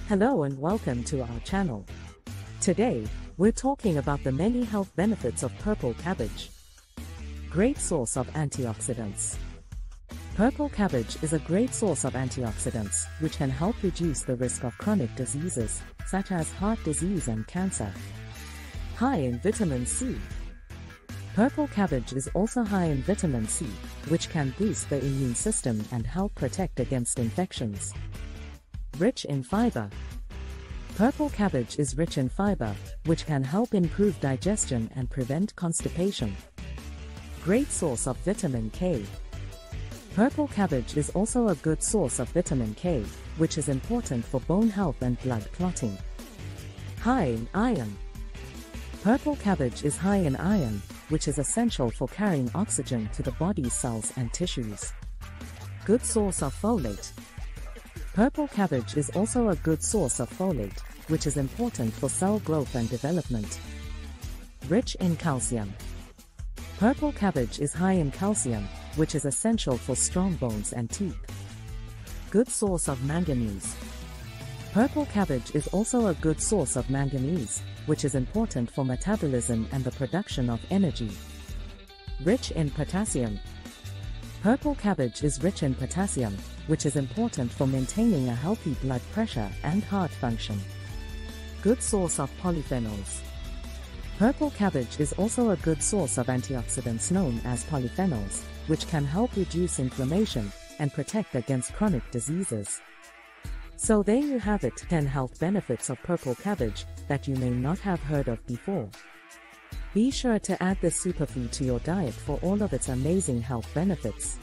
Hello and welcome to our channel. Today, we're talking about the many health benefits of purple cabbage. Great source of antioxidants. Purple cabbage is a great source of antioxidants, which can help reduce the risk of chronic diseases, such as heart disease and cancer. High in vitamin C. Purple cabbage is also high in vitamin C, which can boost the immune system and help protect against infections. Rich in fiber. Purple cabbage is rich in fiber, which can help improve digestion and prevent constipation. Great source of vitamin K. Purple cabbage is also a good source of vitamin K, which is important for bone health and blood clotting. High in iron. Purple cabbage is high in iron, which is essential for carrying oxygen to the body's cells and tissues. Good source of folate. Purple cabbage is also a good source of folate, which is important for cell growth and development. Rich in calcium. Purple cabbage is high in calcium, which is essential for strong bones and teeth. Good source of manganese. Purple cabbage is also a good source of manganese, which is important for metabolism and the production of energy. Rich in potassium. Purple cabbage is rich in potassium, which is important for maintaining a healthy blood pressure and heart function. Good source of polyphenols. Purple cabbage is also a good source of antioxidants known as polyphenols, which can help reduce inflammation and protect against chronic diseases. So there you have it, 10 health benefits of purple cabbage that you may not have heard of before. Be sure to add this superfood to your diet for all of its amazing health benefits.